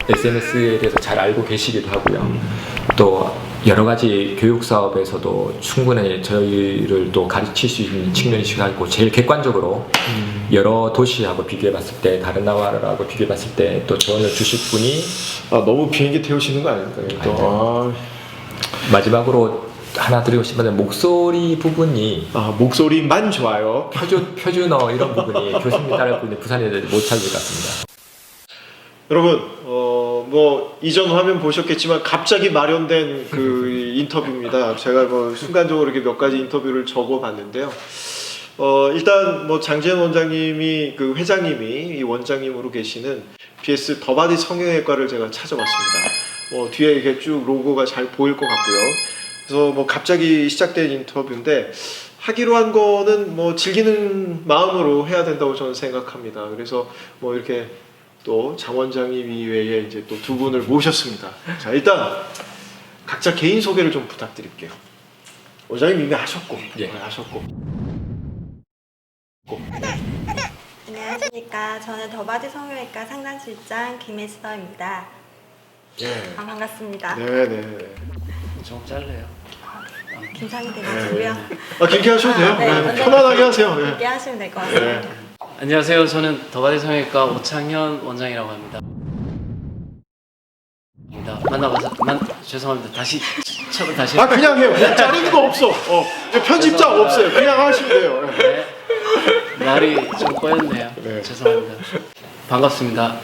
SNS에 대해서 잘 알고 계시기도 하고요. 또 여러 가지 교육 사업에서도 충분히 저희를 또 가르칠 수 있는 측면이시고 하고 제일 객관적으로 여러 도시하고 비교해봤을 때 다른 나라하고 비교해봤을 때 또 조언을 주실 분이 너무 비행기 태우시는 거 아닐까요? 마지막으로 하나 드리고 싶은데 목소리 부분이 목소리만 좋아요. 표준어 이런 부분이 교수님 따라 부분이 부산에 못 찾을 것 같습니다. 여러분 뭐 이전 화면 보셨겠지만 갑자기 마련된 그 인터뷰입니다. 제가 뭐 순간적으로 이렇게 몇 가지 인터뷰를 적어봤는데요. 일단 뭐 장지현 원장님이 그 회장님이 이 원장님으로 계시는 BS 더바디 성형외과를 제가 찾아봤습니다. 뒤에 이렇게 쭉 로고가 잘 보일 것 같고요. 그래서 뭐 갑자기 시작된 인터뷰인데 하기로 한 거는 뭐 즐기는 마음으로 해야 된다고 저는 생각합니다. 그래서 뭐 이렇게 또 장 원장님 이외에 이제 또 두 분을 모셨습니다. 자, 일단 각자 개인 소개를 좀 부탁드릴게요. 원장님 이미 하셨고, 하셨고. 안녕하십니까. 저는 더바디 성형외과 상담실장 김혜수입니다. 반갑습니다. 네네. 좀 잘래요. 긴장이 돼가지고요. 길게 하셔도 돼요. 네, 편안하게 하세요. 길게 하시면 될 것 같습니다. 안녕하세요. 저는 더바디 성형외과 오창현 원장이라고 합니다. 죄송합니다. 다시 그냥 해요. 그냥 자르는 거 없어. 편집장 없어요. 그냥 하시면 돼요. 네. 말이 좀 꼬였네요. 네. 죄송합니다. 반갑습니다.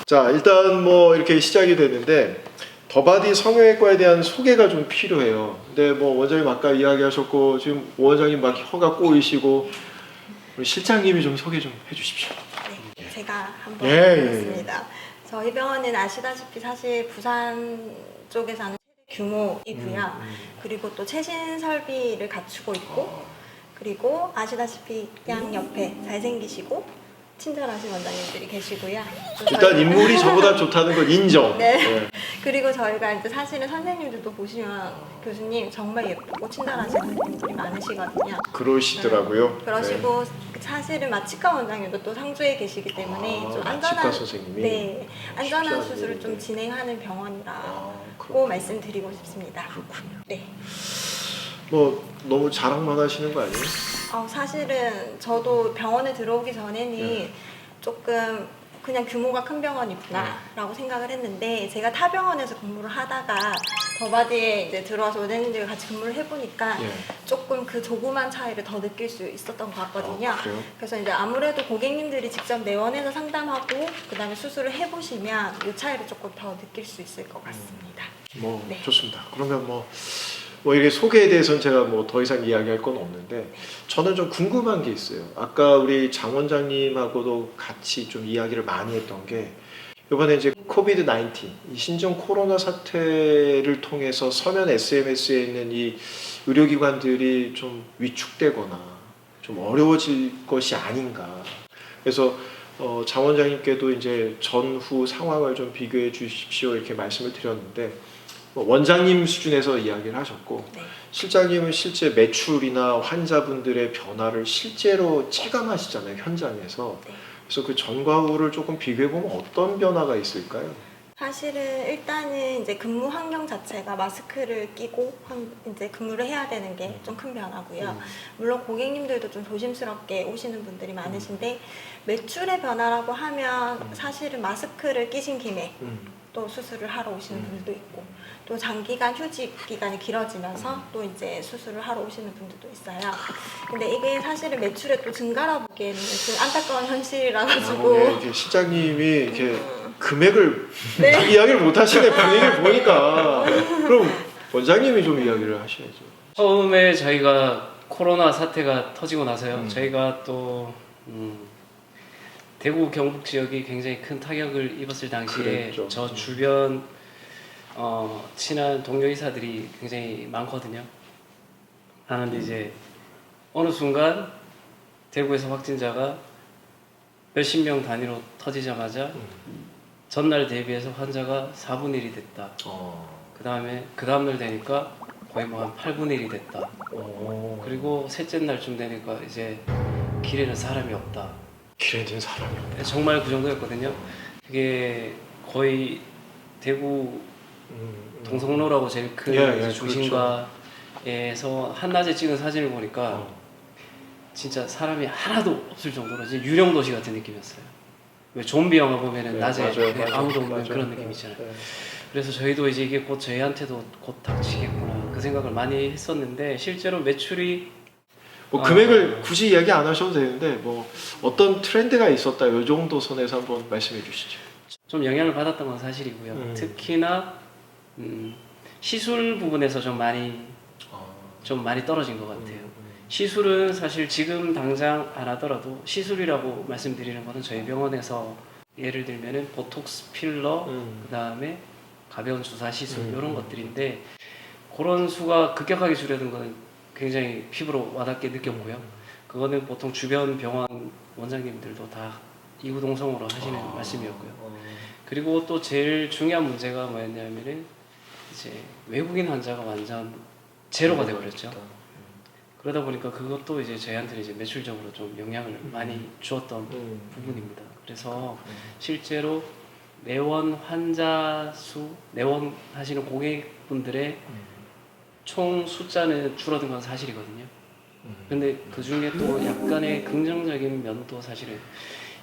자, 일단 뭐 이렇게 시작이 됐는데 더바디 성형외과에 대한 소개가 좀 필요해요. 근데 뭐 원장님 아까 이야기하셨고 지금 원장님 막 혀가 꼬이시고 우리 실장님이 좀 소개 좀 해주십시오. 네, 제가 한번 예. 해보겠습니다. 저희 병원은 아시다시피 사실 부산 쪽에서는 최대 규모이고요. 그리고 또 최신 설비를 갖추고 있고, 그리고 아시다시피 양 옆에 잘생기시고 친절하신 원장님들이 계시고요. 일단 인물이 저보다 좋다는 건 인정. 네. 그리고 저희가 이제 사실은 선생님들도 보시면 교수님 정말 예쁘고 친절하신 선생님들이 많으시거든요. 그러시더라고요. 그러시고 사실은 치과 원장님도 또 상주에 계시기 때문에 좀 치과 선생님이 안전한 수술을 좀 진행하는 병원이라고 말씀드리고 싶습니다. 그렇군요. 네. 뭐 너무 자랑만 하시는 거 아니에요? 사실은 저도 병원에 들어오기 전에는 조금 그냥 규모가 큰 병원이구나 라고 생각을 했는데 제가 타 병원에서 근무를 하다가 더바디에 이제 들어와서 원장님들과 같이 근무를 해보니까 조금 그 조그만 차이를 더 느낄 수 있었던 것 같거든요. 그래요? 그래서 이제 아무래도 고객님들이 직접 내원해서 상담하고 그 다음에 수술을 해보시면 이 차이를 조금 더 느낄 수 있을 것 같습니다. 네. 좋습니다. 그러면 뭐 이게 소개에 대해서는 제가 뭐 더 이상 이야기할 건 없는데 저는 좀 궁금한 게 있어요. 아까 우리 장 원장님하고도 같이 좀 이야기를 많이 했던 게 이번에 이제 코비드-19 이 신종 코로나 사태를 통해서 서면 SMS에 있는 이 의료기관들이 좀 위축되거나 좀 어려워질 것이 아닌가. 그래서 장 원장님께도 이제 전후 상황을 좀 비교해 주십시오 이렇게 말씀을 드렸는데 원장님 수준에서 이야기를 하셨고 실장님은 실제 매출이나 환자분들의 변화를 실제로 체감하시잖아요, 현장에서. 그래서 그 전과 후를 조금 비교해 보면 어떤 변화가 있을까요? 사실은 일단은 이제 근무 환경 자체가 마스크를 끼고 이제 근무를 해야 되는 게 좀 큰 변화고요. 물론 고객님들도 좀 조심스럽게 오시는 분들이 많으신데 매출의 변화라고 하면 사실은 마스크를 끼신 김에 또 수술을 하러 오시는 분들도 있고 또 장기간 휴직 기간이 길어지면서 또 이제 수술을 하러 오시는 분들도 있어요. 근데 이게 사실은 매출의 또 증가라 보기에는 좀 안타까운 현실이라 가지고 실장님이 이렇게 금액을 이야기를 못 하시네 분위기를 보니까. 그럼 원장님이 좀 이야기를 하셔야죠. 처음에 저희가 코로나 사태가 터지고 나서요. 저희가 또 대구 경북 지역이 굉장히 큰 타격을 입었을 당시에 그랬죠. 저 주변 친한 동료 의사들이 굉장히 많거든요. 하는데 이제 어느 순간 대구에서 확진자가 몇십 명 단위로 터지자마자 전날 대비해서 환자가 4분의 1이 됐다. 그 다음날 되니까 거의 뭐 한 8분의 1이 됐다. 그리고 셋째 날쯤 되니까 이제 길에는 사람이 없다. 길에는 사람이 없다. 정말 그 정도였거든요. 그게 거의 대구 동성로라고 제일 큰 예, 예, 중심가에서 한낮에 찍은 사진을 보니까 어. 진짜 사람이 하나도 없을 정도로 진짜 유령 도시 같은 느낌이었어요. 왜 좀비 영화 보면은 네, 낮에 맞아요, 그냥 맞아요, 아무도 없는 맞아요. 그런 네, 느낌이잖아요. 네. 그래서 저희도 이제 이게 곧 저희한테도 곧 닥치겠구나 그 생각을 많이 했었는데 실제로 매출이 뭐 금액을 굳이 이야기 안 하셔도 되는데 뭐 어떤 트렌드가 있었다 이 정도 선에서 한번 말씀해 주시죠. 좀 영향을 받았던 건 사실이고요. 특히나 시술 부분에서 좀 많이 떨어진 것 같아요. 시술은 사실 지금 당장 안 하더라도 시술이라고 말씀드리는 거는 저희 병원에서 예를 들면은 보톡스 필러, 그다음에 가벼운 주사 시술 이런 것들인데 그런 수가 급격하게 줄어든 거는 굉장히 피부로 와닿게 느꼈고요. 그거는 보통 주변 병원 원장님들도 다 이구동성으로 하시는 말씀이었고요. 그리고 또 제일 중요한 문제가 뭐였냐면은 이제 외국인 환자가 완전 제로가 돼버렸죠. 그러다 보니까 그것도 이제 저희한테는 이제 매출적으로 좀 영향을 많이 주었던 부분입니다. 그래서 실제로 내원 환자 수, 내원 하시는 고객분들의 총 숫자는 줄어든 건 사실이거든요. 근데 그 중에 또 약간의 긍정적인 면도 사실은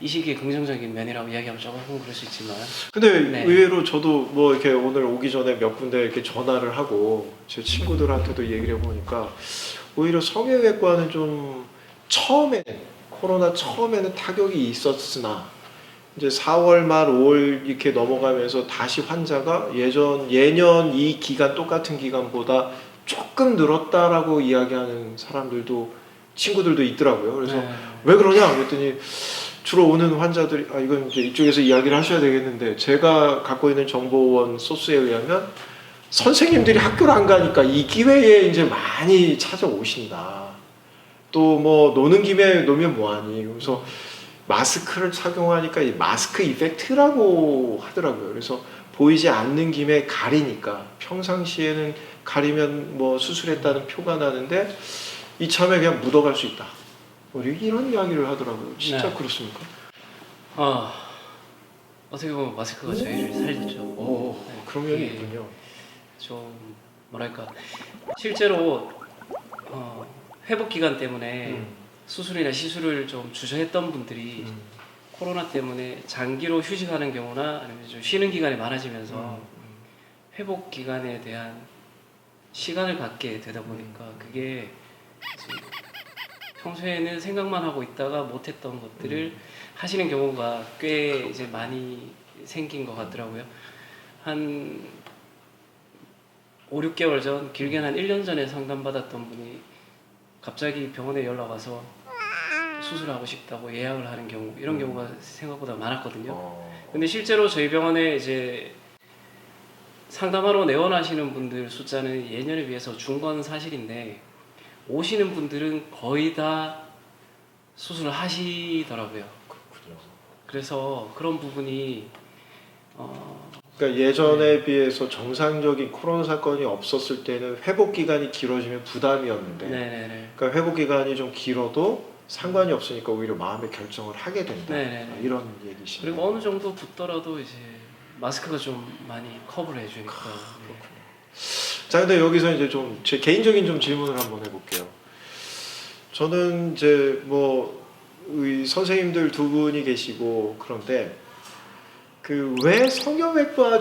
이 시기에 긍정적인 면이라고 이야기하면 조금 그럴 수 있지만 근데 네. 의외로 저도 뭐 이렇게 오늘 오기 전에 몇 군데 이렇게 전화를 하고 제 친구들한테도 얘기를 해보니까 오히려 성형외과는 좀 처음에는 코로나 처음에는 타격이 있었으나 이제 4월 말 5월 이렇게 넘어가면서 다시 환자가 예년 이 기간 똑같은 기간보다 조금 늘었다라고 이야기하는 사람들도 친구들도 있더라고요. 그래서 네. 왜 그러냐 그랬더니 주로 오는 환자들이 이건 이제 이쪽에서 이야기를 하셔야 되겠는데 제가 갖고 있는 정보원 소스에 의하면 선생님들이 학교를 안 가니까 이 기회에 이제 많이 찾아오신다. 또 뭐 노는 김에 놀면 뭐하니. 그래서 마스크를 착용하니까 이 마스크 이펙트라고 하더라고요. 그래서 보이지 않는 김에 가리니까 평상시에는 가리면 뭐 수술했다는 표가 나는데 이참에 그냥 묻어갈 수 있다. 뭐 이런 이야기를 하더라고요. 진짜 네. 그렇습니까? 어떻게 보면 마스크가 저희를 살렸죠. 네, 그런 면이 이게 있군요. 좀 뭐랄까 실제로 회복 기간 때문에 수술이나 시술을 좀 주저했던 분들이 코로나 때문에 장기로 휴직하는 경우나 아니면 좀 쉬는 기간이 많아지면서 회복 기간에 대한 시간을 갖게 되다 보니까 그게 평소에는 생각만 하고 있다가 못했던 것들을 하시는 경우가 꽤 이제 많이 생긴 것 같더라고요. 한 5, 6개월 전, 길게는 한 1년 전에 상담받았던 분이 갑자기 병원에 연락 와서 수술하고 싶다고 예약을 하는 경우, 이런 경우가 생각보다 많았거든요. 근데 실제로 저희 병원에 이제 상담하러 내원하시는 분들 숫자는 예년에 비해서 준 건 사실인데 오시는 분들은 거의 다 수술을 하시더라고요. 그렇군요. 그래서 그런 부분이 그러니까 예전에 비해서 정상적인 코로나 사건이 없었을 때는 회복 기간이 길어지면 부담이었는데, 네네네. 그러니까 회복 기간이 좀 길어도 상관이 없으니까 오히려 마음의 결정을 하게 된다. 네네네. 이런 얘기시네요. 그리고 어느 정도 붙더라도 이제 마스크가 좀 많이 커버를 해주니까. 자, 근데 여기서 이제 좀 제 개인적인 좀 질문을 한번 해볼게요. 저는 이제 뭐 이 선생님들 두 분이 계시고 그런데 그 왜 성형외과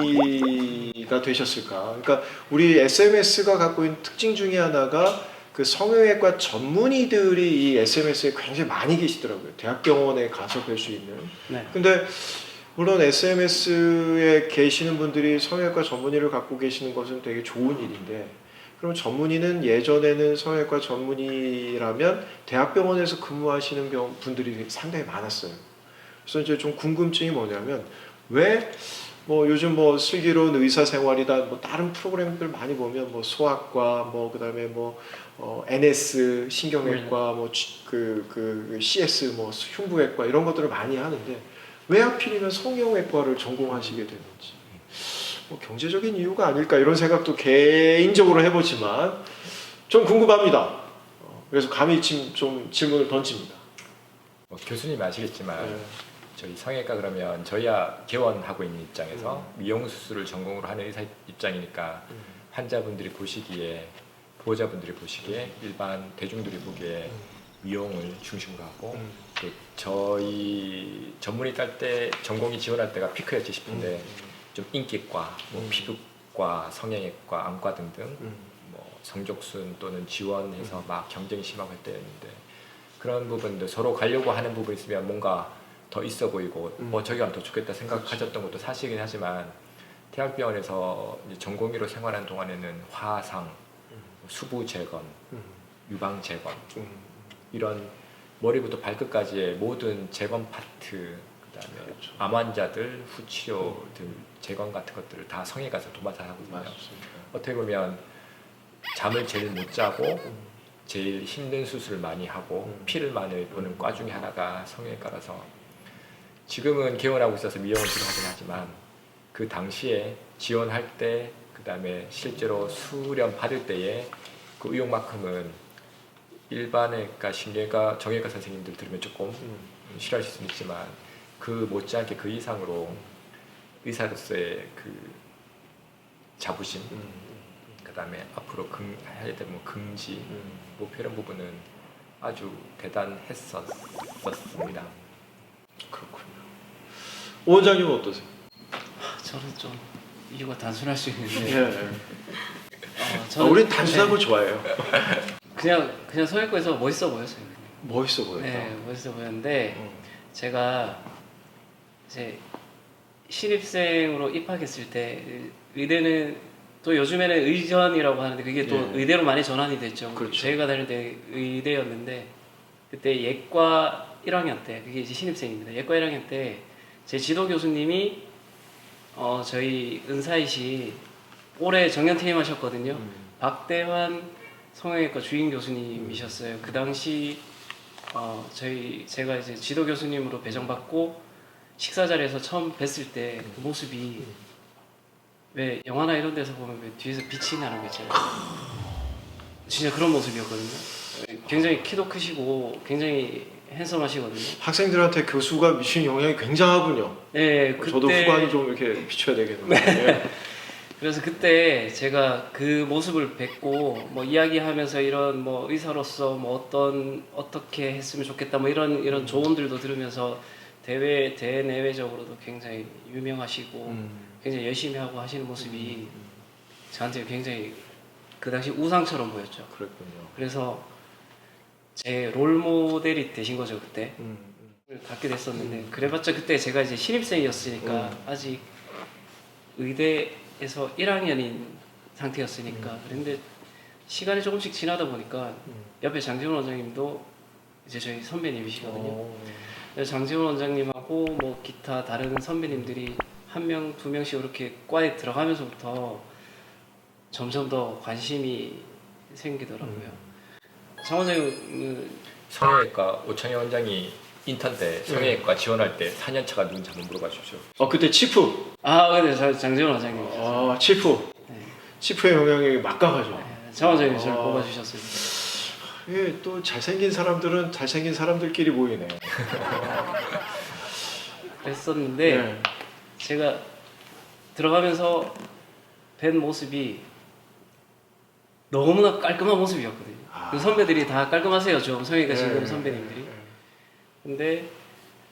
전공이가 되셨을까? 그러니까 우리 SMS가 갖고 있는 특징 중에 하나가 그 성형외과 전문의들이 이 SMS에 굉장히 많이 계시더라고요. 대학병원에 가서 뵐 수 있는. 네. 근데 물론 SMS에 계시는 분들이 성형외과 전문의를 갖고 계시는 것은 되게 좋은 일인데, 그럼 전문의는 예전에는 성형외과 전문의라면 대학병원에서 근무하시는 분들이 상당히 많았어요. 그래서 이제 좀 궁금증이 뭐냐면 왜 뭐 요즘 뭐 슬기로운 의사 생활이다 뭐 다른 프로그램들 많이 보면 뭐 소아과 뭐 그다음에 뭐 NS 신경외과 뭐 그 CS 뭐 흉부외과 이런 것들을 많이 하는데 왜 하필이면 성형외과를 전공하시게 됐는지 뭐 경제적인 이유가 아닐까 이런 생각도 개인적으로 해보지만 좀 궁금합니다. 그래서 감히 좀 질문을 던집니다. 교수님 아시겠지만 네. 저희 성형외과 그러면 저희야 개원하고 있는 입장에서 미용 수술을 전공으로 하는 의사 입장이니까 환자분들이 보시기에 보호자분들이 보시기에 일반 대중들이 보기에 미용을 중심으로 하고 또 저희 전문의 딸 때 전공이 지원할 때가 피크였지 싶은데 좀 인기과, 뭐 피부과, 성형외과, 안과 등등 뭐 성적순 또는 지원해서 막 경쟁이 심하고 할 때였는데 그런 부분도 서로 가려고 하는 부분이 있으면 뭔가 더 있어 보이고 저기 가면 더 좋겠다 생각하셨던 것도 사실이긴 하지만 대학병원에서 이제 전공의로 생활하는 동안에는 화상, 수부 재건, 유방 재건 이런 머리부터 발끝까지의 모든 재건 파트 그다음에 암 환자들 후치료들 재건 같은 것들을 다 성형외과에서 도맡아 하거든요. 맞습니다. 어떻게 보면 잠을 제일 못 자고 제일 힘든 수술을 많이 하고 피를 많이 보는 과 중에 하나가 성형외과라서 지금은 개원하고 있어서 미용을 주로 하긴 하지만 그 당시에 지원할 때 그다음에 실제로 수련 받을 때에 그 의욕만큼은 일반외과, 신경외과, 정형외과 선생님들 들으면 조금 싫어하실 수는 있지만 그 못지않게 그 이상으로 의사로서의 그 자부심 그다음에 앞으로 해야 될 뭐 긍지 목표 이런 부분은 아주 대단했었습니다. 그렇군요. 오 원장님은 어떠세요? 저는 좀 이유가 단순할 수 있는데 예. 저는 우린 단순한 거 좋아해요. 그냥 성형외과에서 멋있어 보였어요. 멋있어 보였다. 네, 멋있어 보였는데 제가 이제 신입생으로 입학했을 때 의대는 또 요즘에는 의전이라고 하는데 그게 또 예. 의대로 많이 전환이 됐죠. 그렇죠. 저희가 다닐 때 의대였는데 그때 예과 1학년 때 그게 이제 신입생입니다. 예과 1학년 때 제 지도 교수님이 저희 은사이시 올해 정년 퇴임하셨거든요. 박대환 성형외과 주임 교수님이셨어요. 그 당시 제가 이제 지도 교수님으로 배정받고 식사 자리에서 처음 뵀을 때 그 모습이 왜 영화나 이런 데서 보면 왜 뒤에서 빛이 나는 거 있잖아요. 진짜 그런 모습이었거든요. 굉장히 키도 크시고 굉장히 핸섬하시거든요. 학생들한테 교수가 미치는 영향이 굉장하군요. 네, 저도 후광이 좀 이렇게 비춰야 되겠네요. 예. 그래서 그때 제가 그 모습을 뵙고 뭐 이야기하면서 이런 뭐 의사로서 뭐 어떻게 했으면 좋겠다 뭐 이런 조언들도 들으면서 대내외적으로도 굉장히 유명하시고 굉장히 열심히 하고 하시는 모습이 저한테 굉장히 그 당시 우상처럼 보였죠. 그랬군요. 그래서 제 롤 모델이 되신 거죠 그때. 갖게 됐었는데 그래봤자 그때 제가 이제 신입생이었으니까 아직 의대에서 1학년인 상태였으니까 그런데 시간이 조금씩 지나다 보니까 옆에 장지훈 원장님도 이제 저희 선배님이시거든요. 그래서 장지훈 원장님하고 뭐 기타 다른 선배님들이 한 명, 두 명씩 이렇게 과에 들어가면서부터 점점 더 관심이 생기더라고요. 장 원장님은 성형외과 오창희 원장이 인턴 때 성형외과 지원할 때 4년차가 누군지 한번 물어봐 주십시오. 그때 치프. 근데 장지훈 원장님. 치프. 네. 치프의 영향이 막강하죠. 네, 장 원장님이 저를 뽑아주셨습니다. 예, 또 잘생긴 사람들은 잘생긴 사람들끼리 모이네. 그랬었는데 네. 제가 들어가면서 뵌 모습이 너무나 깔끔한 모습이었거든요. 그 선배들이 다 깔끔하세요, 좀 성형외과 지금 선배님들이. 근데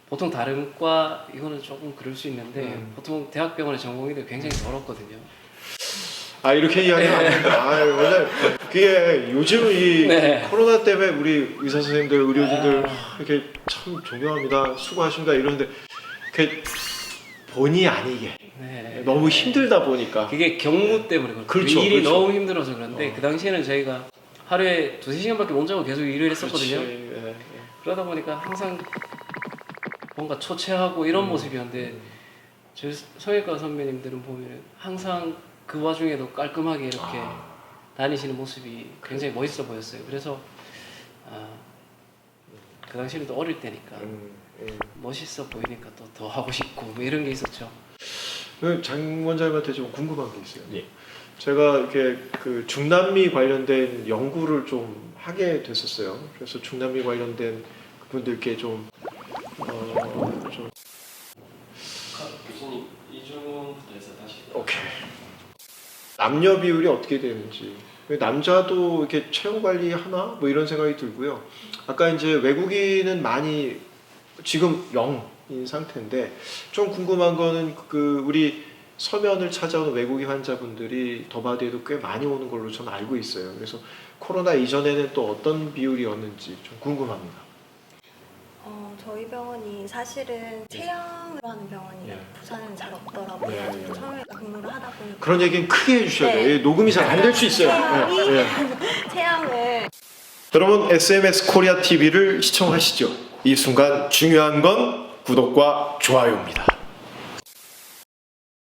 보통 다른 과 이거는 조금 그럴 수 있는데 보통 대학병원의 전공의들 굉장히 더럽거든요. 이렇게 이야기하면 안 됩니다. 원래 그게 요즘 이 네. 코로나 때문에 우리 의사 선생님들, 의료진들 이렇게 참 존경합니다, 수고하십니다 이러는데 그 본의 아니게 네. 너무 힘들다 보니까 그게 경무 때문에 그렇죠. 그렇죠, 일이 그렇죠. 너무 힘들어서 그런데 그 당시에는 저희가 하루에 2-3시간밖에 못 자고 계속 일을 했었거든요. 그렇지. 예. 그러다 보니까 항상 뭔가 초췌하고 이런 모습이었는데 저희 성형외과 선배님들은 보면 항상 그 와중에도 깔끔하게 이렇게 다니시는 모습이 굉장히 멋있어 보였어요. 그래서 그 당시에는 또 어릴 때니까 멋있어 보이니까 또 더 하고 싶고 뭐 이런 게 있었죠. 장 원장님한테 좀 궁금한 게 있어요. 예. 제가 이렇게 그 중남미 관련된 연구를 좀 하게 됐었어요. 그래서 중남미 관련된 그분들께 좀 부분부터 해서 다시. 오케이. 남녀 비율이 어떻게 되는지. 남자도 이렇게 체형 관리 하나 뭐 이런 생각이 들고요. 아까 이제 외국인은 많이 지금 0인 상태인데 좀 궁금한 거는 그 우리 서면을 찾아오는 외국인 환자분들이 더바디에도 꽤 많이 오는 걸로 저는 알고 있어요. 그래서 코로나 이전에는 또 어떤 비율이었는지 좀 궁금합니다. 저희 병원이 사실은 체형으로 하는 병원이 네. 부산은 잘 없더라고요. 네. 또 처음에 근무를 하다 보니까 그런 얘기는 크게 해주셔야 돼요. 네. 녹음이 잘 안 될 수 있어요. 체형이 네. 체형을 여러분 SMS 코리아 TV를 시청하시죠. 이 순간 중요한 건 구독과 좋아요입니다.